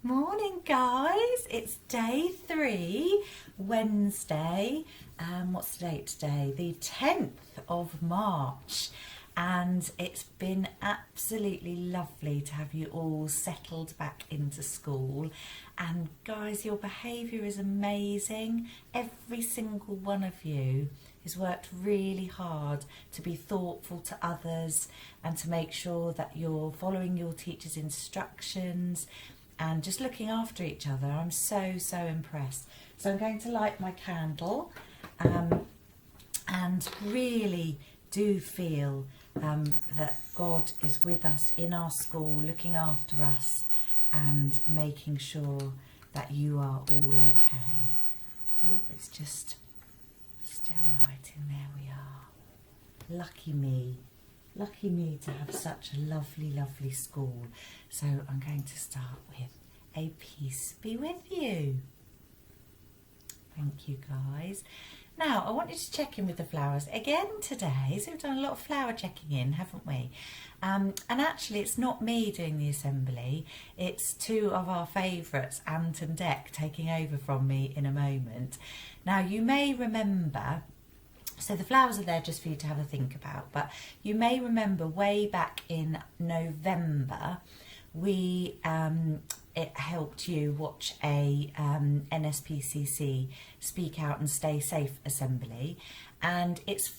Morning guys, it's day 3, Wednesday. What's the date today? The 10th of March, and it's been absolutely lovely to have you all settled back into school. And guys, your behaviour is amazing. Every single one of you has worked really hard to be thoughtful to others and to make sure that you're following your teacher's instructions and just looking after each other. I'm so impressed. So I'm going to light my candle and really do feel that God is with us in our school, looking after us and making sure that you are all okay. Oh, it's just still lighting. There we are. Lucky me. Lucky me to have such a lovely school. So I'm going to start with a peace be with you. Thank you guys. Now I want you to check in with the flowers again today. So we've done a lot of flower checking in, haven't we? And actually it's not me doing the assembly, it's two of our favourites, Ant and Dec, taking over from me in a moment. Now you may remember, so the flowers are there just for you to have a think about, but you may remember way back in November we it helped you watch a NSPCC Speak Out and Stay Safe assembly, and it's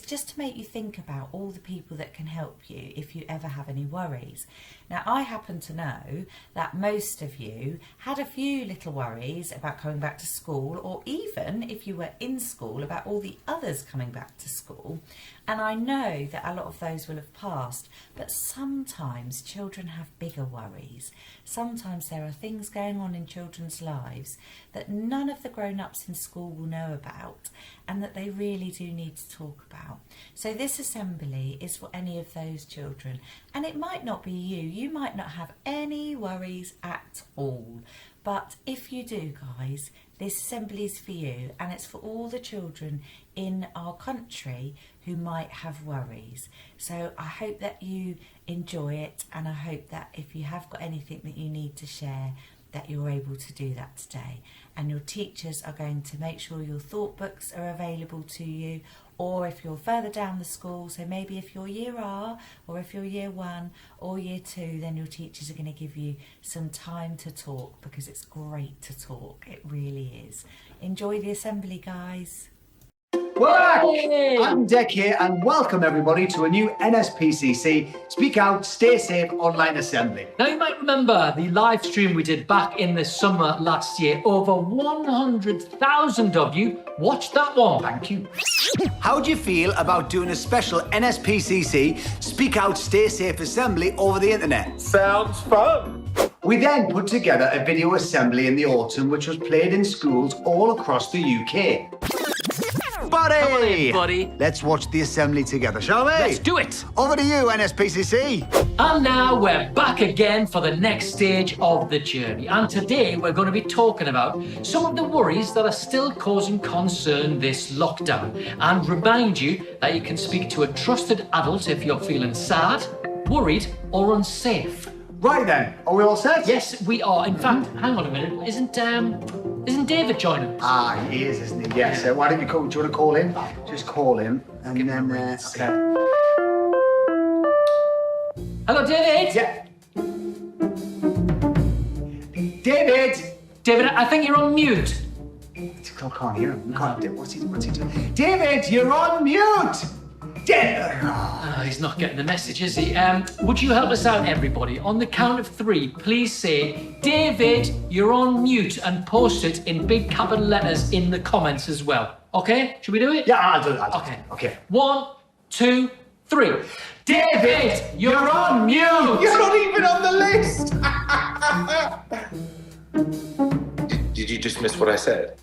just to make you think about all the people that can help you if you ever have any worries. Now I happen to know that most of you had a few little worries about coming back to school, or even if you were in school about all the others coming back to school, and I know that a lot of those will have passed, but sometimes children have bigger worries. Sometimes there are things going on in children's lives that none of the grown-ups in school will know about and that they really do need to talk about. So this assembly is for any of those children, and it might not be you. You might not have any worries at all, but if you do, guys, this assembly is for you, and it's for all the children in our country who might have worries. So I hope that you enjoy it, and I hope that if you have got anything that you need to share, that you're able to do that today. And your teachers are going to make sure your thought books are available to you, or if you're further down the school, so maybe if you're year R, or if you're year 1 or year 2, then your teachers are going to give you some time to talk, because it's great to talk. It really is. Enjoy the assembly, guys. We're back! I'm Dec here, and welcome everybody to a new NSPCC Speak Out, Stay Safe online assembly. Now you might remember the live stream we did back in the summer last year. Over 100,000 of you watched that one. Thank you. How do you feel about doing a special NSPCC Speak Out, Stay Safe assembly over the internet? Sounds fun. We then put together a video assembly in the autumn which was played in schools all across the UK. Buddy! Come on in, buddy. Let's watch the assembly together, shall we? Let's do it. Over to you, NSPCC. And now we're back again for the next stage of the journey. And today we're going to be talking about some of the worries that are still causing concern this lockdown. And remind you that you can speak to a trusted adult if you're feeling sad, worried, or unsafe. Right then, are we all set? Yes, we are. In fact, hang on a minute. Isn't David joining us? Ah, he is, isn't he? Yes. Why don't you call? Do you want to call him? Just call him, and then okay. Hello, David. Yeah. David. David, I think you're on mute. I can't hear him. What's he doing? David, you're on mute. David. Oh, he's not getting the message, is he? Would you help us out, everybody? On the count of 3, please say, David, you're on mute, and post it in big capital letters in the comments as well. Okay? Should we do it? Yeah, I'll do it. Okay. 1, 2, 3. David, you're on mute! You're not even on the list! Did you just miss what I said?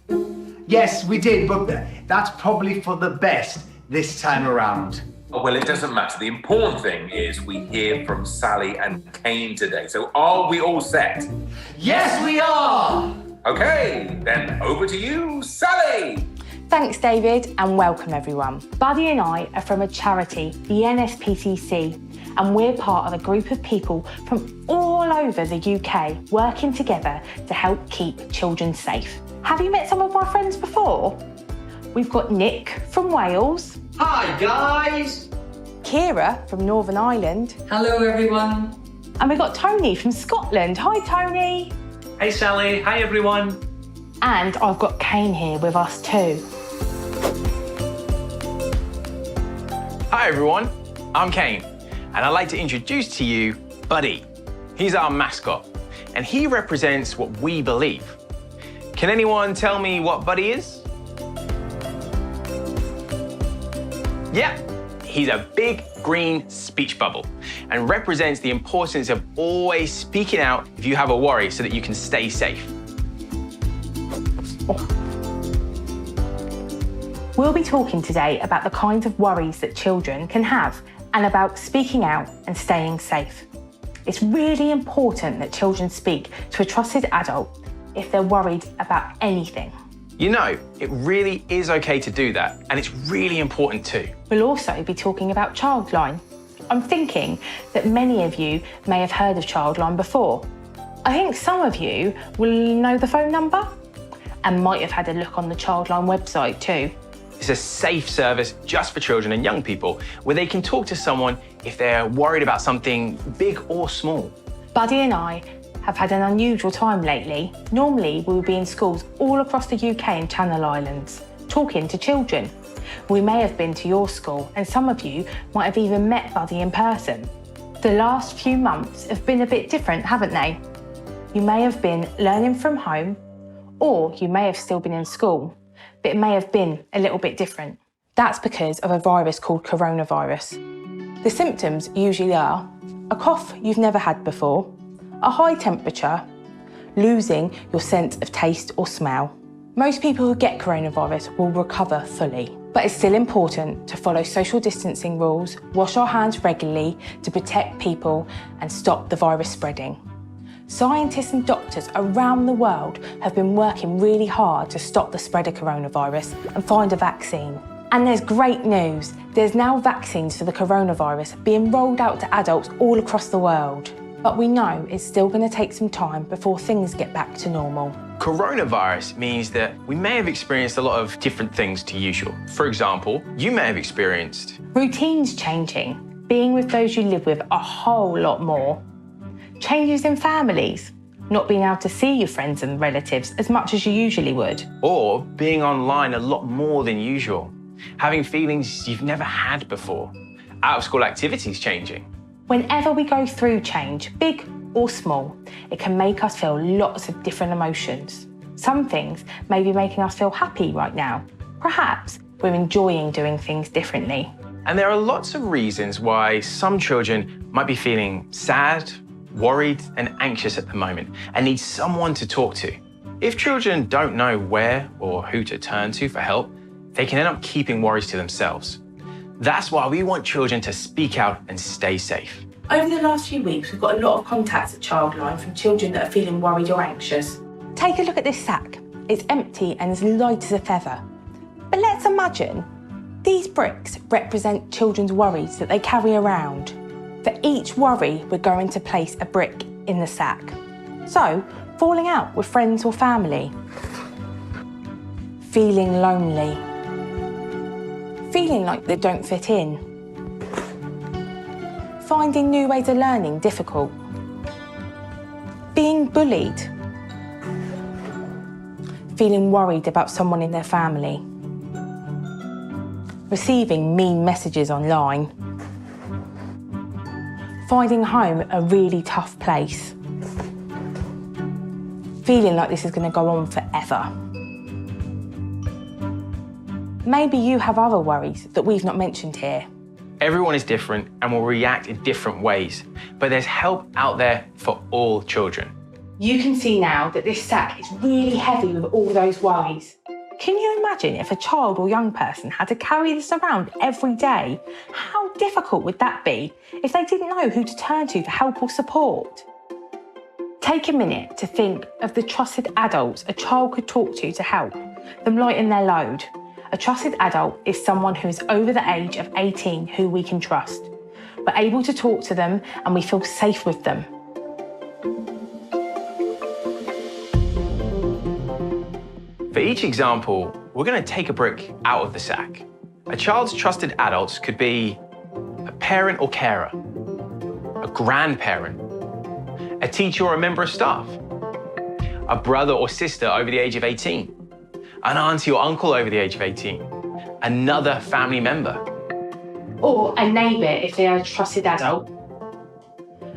Yes, we did, but that's probably for the best this time around. Well, it doesn't matter. The important thing is we hear from Sally and Kane today. So are we all set? Yes, we are! Okay, then over to you, Sally! Thanks, David, and welcome everyone. Buddy and I are from a charity, the NSPCC, and we're part of a group of people from all over the UK working together to help keep children safe. Have you met some of our friends before? We've got Nick from Wales. Hi guys! Kira from Northern Ireland. Hello everyone! And we've got Tony from Scotland. Hi Tony! Hey Sally, hi everyone! And I've got Kane here with us too. Hi everyone, I'm Kane, and I'd like to introduce to you Buddy. He's our mascot, and he represents what we believe. Can anyone tell me what Buddy is? Yeah, he's a big green speech bubble and represents the importance of always speaking out if you have a worry so that you can stay safe. We'll be talking today about the kinds of worries that children can have and about speaking out and staying safe. It's really important that children speak to a trusted adult if they're worried about anything. You know, it really is okay to do that, and it's really important too. We'll also be talking about Childline. I'm thinking that many of you may have heard of Childline before. I think some of you will know the phone number and might have had a look on the Childline website too. It's a safe service just for children and young people where they can talk to someone if they're worried about something big or small. Buddy and I have had an unusual time lately. Normally, we'll be in schools all across the UK and Channel Islands, talking to children. We may have been to your school, and some of you might have even met Buddy in person. The last few months have been a bit different, haven't they? You may have been learning from home, or you may have still been in school, but it may have been a little bit different. That's because of a virus called coronavirus. The symptoms usually are a cough you've never had before, a high temperature, losing your sense of taste or smell. Most people who get coronavirus will recover fully, but it's still important to follow social distancing rules, wash our hands regularly to protect people and stop the virus spreading. Scientists and doctors around the world have been working really hard to stop the spread of coronavirus and find a vaccine. And there's great news. There's now vaccines for the coronavirus being rolled out to adults all across the world. But we know it's still going to take some time before things get back to normal. Coronavirus means that we may have experienced a lot of different things to usual. For example, you may have experienced routines changing, being with those you live with a whole lot more. Changes in families, not being able to see your friends and relatives as much as you usually would. Or being online a lot more than usual, having feelings you've never had before, out-of-school activities changing. Whenever we go through change, big or small, it can make us feel lots of different emotions. Some things may be making us feel happy right now. Perhaps we're enjoying doing things differently. And there are lots of reasons why some children might be feeling sad, worried and anxious at the moment and need someone to talk to. If children don't know where or who to turn to for help, they can end up keeping worries to themselves. That's why we want children to speak out and stay safe. Over the last few weeks, we've got a lot of contacts at Childline from children that are feeling worried or anxious. Take a look at this sack. It's empty and as light as a feather. But let's imagine these bricks represent children's worries that they carry around. For each worry, we're going to place a brick in the sack. So, falling out with friends or family, feeling lonely, feeling like they don't fit in, finding new ways of learning difficult, being bullied, feeling worried about someone in their family, receiving mean messages online, finding home a really tough place, feeling like this is going to go on forever. Maybe you have other worries that we've not mentioned here. Everyone is different and will react in different ways, but there's help out there for all children. You can see now that this sack is really heavy with all those worries. Can you imagine if a child or young person had to carry this around every day? How difficult would that be if they didn't know who to turn to for help or support? Take a minute to think of the trusted adults a child could talk to help them lighten their load. A trusted adult is someone who is over the age of 18 who we can trust. We're able to talk to them and we feel safe with them. For each example, we're going to take a brick out of the sack. A child's trusted adults could be a parent or carer, a grandparent, a teacher or a member of staff, a brother or sister over the age of 18, an auntie or uncle over the age of 18, another family member. Or a neighbour if they are a trusted adult,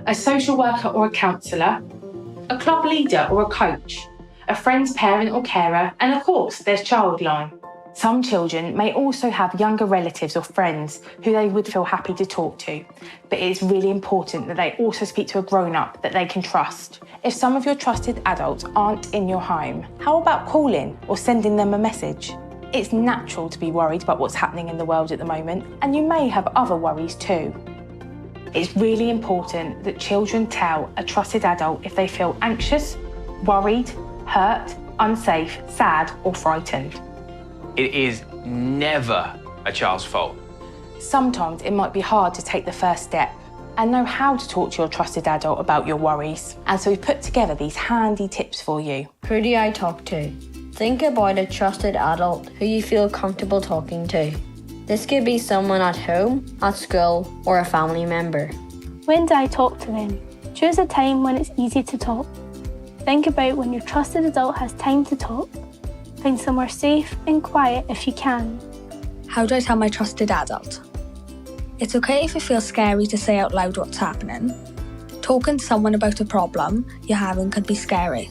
a social worker or a counsellor, a club leader or a coach, a friend's parent or carer, and of course there's Childline. Some children may also have younger relatives or friends who they would feel happy to talk to, but it is really important that they also speak to a grown-up that they can trust. If some of your trusted adults aren't in your home, how about calling or sending them a message? It's natural to be worried about what's happening in the world at the moment, and you may have other worries too. It's really important that children tell a trusted adult if they feel anxious, worried, hurt, unsafe, sad, or frightened. It is never a child's fault. Sometimes it might be hard to take the first step and know how to talk to your trusted adult about your worries. And so we've put together these handy tips for you. Who do I talk to? Think about a trusted adult who you feel comfortable talking to. This could be someone at home, at school, or a family member. When do I talk to them? Choose a time when it's easy to talk. Think about when your trusted adult has time to talk. Find somewhere safe and quiet if you can. How do I tell my trusted adult? It's okay if it feels scary to say out loud what's happening. Talking to someone about a problem you're having could be scary.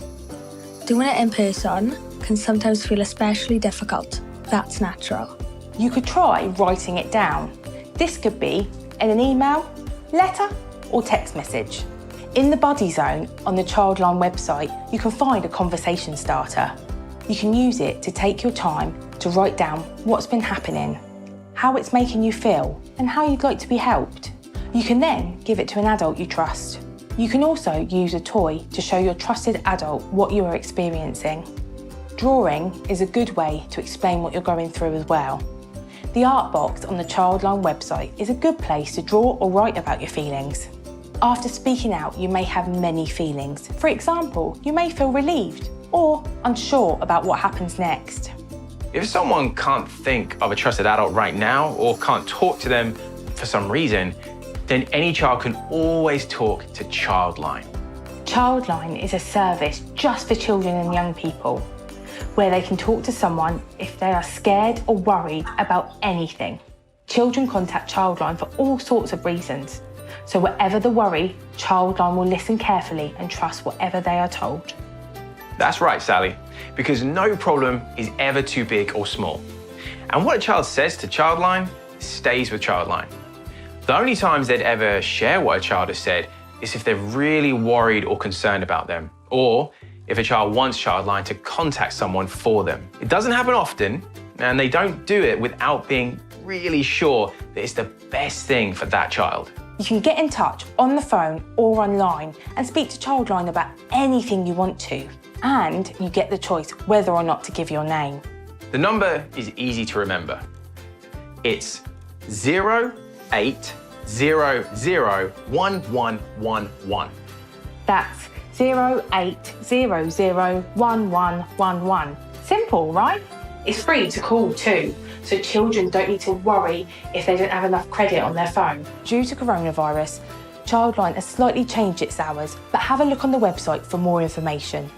Doing it in person can sometimes feel especially difficult. That's natural. You could try writing it down. This could be in an email, letter, or text message. In the Buddy Zone on the Childline website, you can find a conversation starter. You can use it to take your time to write down what's been happening, how it's making you feel, and how you'd like to be helped. You can then give it to an adult you trust. You can also use a toy to show your trusted adult what you are experiencing. Drawing is a good way to explain what you're going through as well. The art box on the Childline website is a good place to draw or write about your feelings. After speaking out, you may have many feelings. For example, you may feel relieved or unsure about what happens next. If someone can't think of a trusted adult right now or can't talk to them for some reason, then any child can always talk to Childline. Childline is a service just for children and young people, where they can talk to someone if they are scared or worried about anything. Children contact Childline for all sorts of reasons. So whatever the worry, Childline will listen carefully and trust whatever they are told. That's right, Sally, because no problem is ever too big or small. And what a child says to Childline stays with Childline. The only times they'd ever share what a child has said is if they're really worried or concerned about them, or if a child wants Childline to contact someone for them. It doesn't happen often, and they don't do it without being really sure that it's the best thing for that child. You can get in touch on the phone or online and speak to Childline about anything you want to. And you get the choice whether or not to give your name. The number is easy to remember. It's 08001111. That's 08001111. Simple, right? It's free to call too, so children don't need to worry if they don't have enough credit on their phone. Due to coronavirus, Childline has slightly changed its hours, but have a look on the website for more information.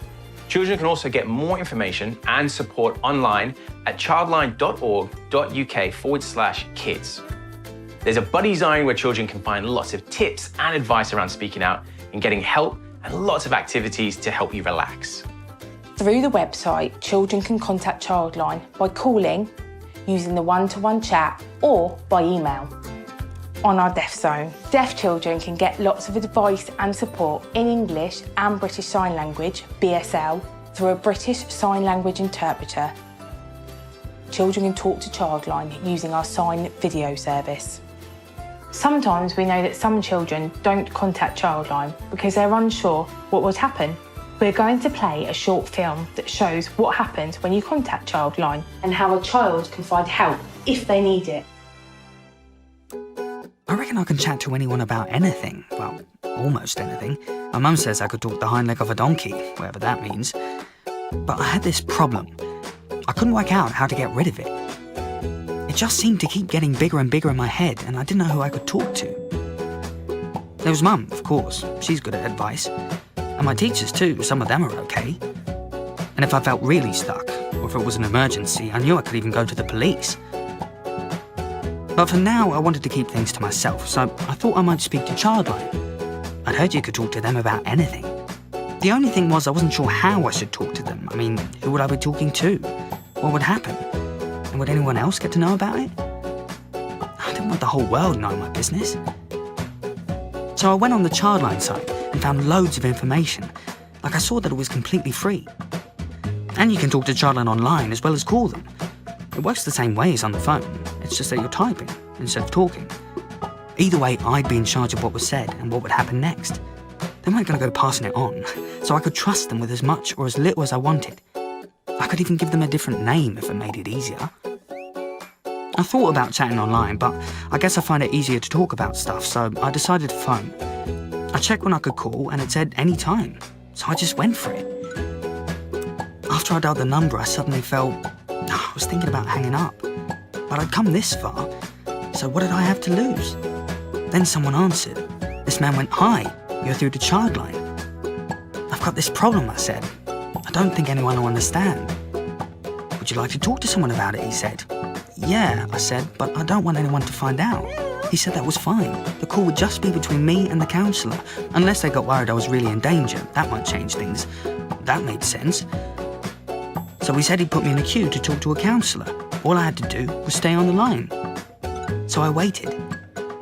Children can also get more information and support online at childline.org.uk/kids. There's a buddy zone where children can find lots of tips and advice around speaking out and getting help, and lots of activities to help you relax. Through the website, children can contact Childline by calling, using the one-to-one chat, or by email. On our Deaf Zone, deaf children can get lots of advice and support in English and British Sign Language, BSL, through a British Sign Language interpreter. Children can talk to Childline using our sign video service. Sometimes we know that some children don't contact Childline because they're unsure what would happen. We're going to play a short film that shows what happens when you contact Childline and how a child can find help if they need it. All right. reckon I can chat to anyone about anything. Well, almost anything. My mum says I could talk the hind leg of a donkey, whatever that means. But I had this problem. I couldn't work out how to get rid of it. It just seemed to keep getting bigger and bigger in my head, and I didn't know who I could talk to. There was Mum, of course. She's good at advice. And my teachers too, some of them are okay. And if I felt really stuck, or if it was an emergency, I knew I could even go to the police. But for now, I wanted to keep things to myself, so I thought I might speak to Childline. I'd heard you could talk to them about anything. The only thing was I wasn't sure how I should talk to them. I mean, who would I be talking to? What would happen? And would anyone else get to know about it? I didn't want the whole world knowing my business. So I went on the Childline site and found loads of information. Like I saw that it was completely free. And you can talk to Childline online as well as call them. It works the same way as on the phone. It's just that you're typing instead of talking. Either way, I'd be in charge of what was said and what would happen next. They weren't going to go passing it on, so I could trust them with as much or as little as I wanted. I could even give them a different name if it made it easier. I thought about chatting online, but I guess I find it easier to talk about stuff, so I decided to phone. I checked when I could call, and it said any time, so I just went for it. After I dialed the number, I suddenly felt I was thinking about hanging up. But I'd come this far, so what did I have to lose? Then someone answered. This man went, "Hi, you're through to Childline." "I've got this problem," I said. "I don't think anyone will understand." "Would you like to talk to someone about it?" he said. "Yeah," I said, "but I don't want anyone to find out." He said that was fine. The call would just be between me and the counsellor, unless they got worried I was really in danger. That might change things. That made sense. So he said he'd put me in a queue to talk to a counsellor. All I had to do was stay on the line. So I waited,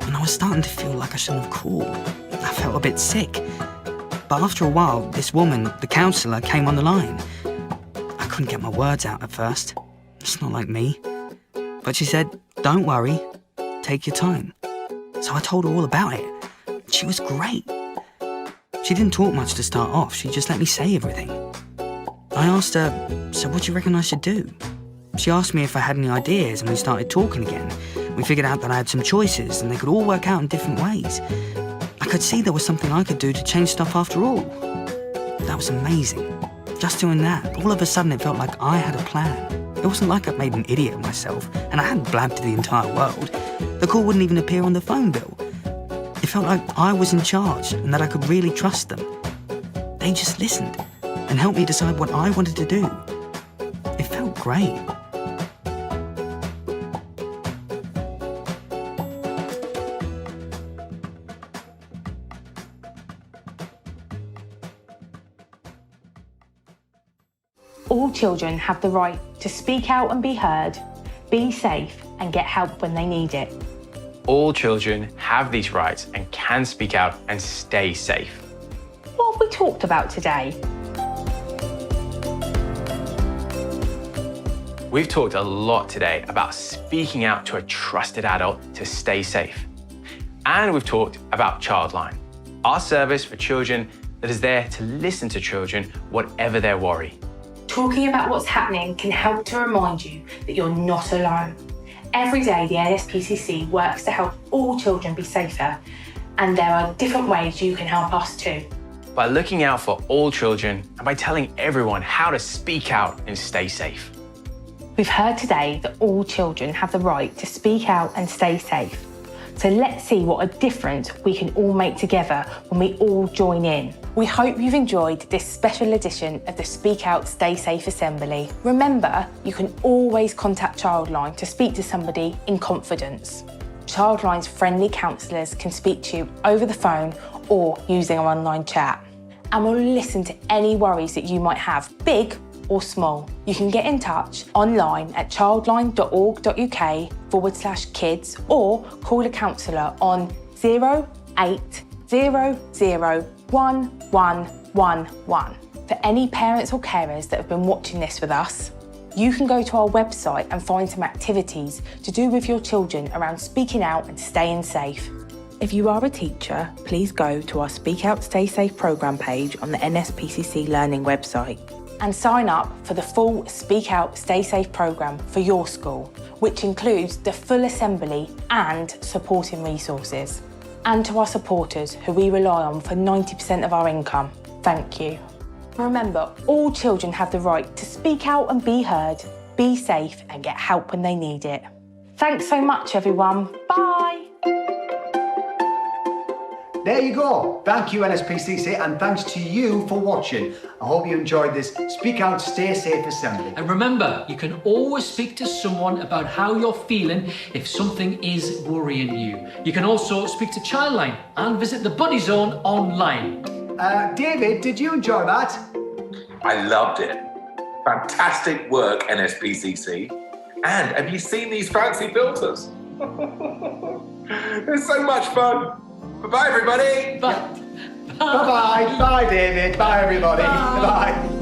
and I was starting to feel like I shouldn't have called. I felt a bit sick. But after a while, this woman, the counsellor, came on the line. I couldn't get my words out at first. It's not like me. But she said, "Don't worry, take your time." So I told her all about it. She was great. She didn't talk much to start off, she just let me say everything. I asked her, "So what do you reckon I should do?" She asked me if I had any ideas, and we started talking again. We figured out that I had some choices, and they could all work out in different ways. I could see there was something I could do to change stuff after all. That was amazing. Just doing that, all of a sudden it felt like I had a plan. It wasn't like I'd made an idiot of myself, and I hadn't blabbed to the entire world. The call wouldn't even appear on the phone bill. It felt like I was in charge, and that I could really trust them. They just listened, and helped me decide what I wanted to do. It felt great. All children have the right to speak out and be heard, be safe, and get help when they need it. All children have these rights and can speak out and stay safe. What have we talked about today? We've talked a lot today about speaking out to a trusted adult to stay safe. And we've talked about Childline, our service for children that is there to listen to children, whatever their worry. Talking about what's happening can help to remind you that you're not alone. Every day, the NSPCC works to help all children be safer, and there are different ways you can help us too. By looking out for all children and by telling everyone how to speak out and stay safe. We've heard today that all children have the right to speak out and stay safe. So let's see what a difference we can all make together when we all join in. We hope you've enjoyed this special edition of the Speak Out, Stay Safe Assembly. Remember, you can always contact Childline to speak to somebody in confidence. Childline's friendly counsellors can speak to you over the phone or using our online chat. And we'll listen to any worries that you might have, big or small. You can get in touch online at childline.org.uk/kids or call a counsellor on 08001111. For any parents or carers that have been watching this with us, you can go to our website and find some activities to do with your children around speaking out and staying safe. If you are a teacher, please go to our Speak Out Stay Safe programme page on the NSPCC Learning website and sign up for the full Speak Out Stay Safe programme for your school, which includes the full assembly and supporting resources. and to our supporters who we rely on for 90% of our income. Thank you. Remember, all children have the right to speak out and be heard, be safe and get help when they need it. Thanks so much, everyone. Bye. There you go. Thank you, NSPCC, and thanks to you for watching. I hope you enjoyed this Speak Out, Stay Safe assembly. And remember, you can always speak to someone about how you're feeling if something is worrying you. You can also speak to Childline and visit the Buddy Zone online. David, did you enjoy that? I loved it. Fantastic work, NSPCC. And have you seen these fancy filters? They're so much fun. Bye-bye, everybody. Bye. Bye-bye. Bye, David. Bye, everybody. Bye.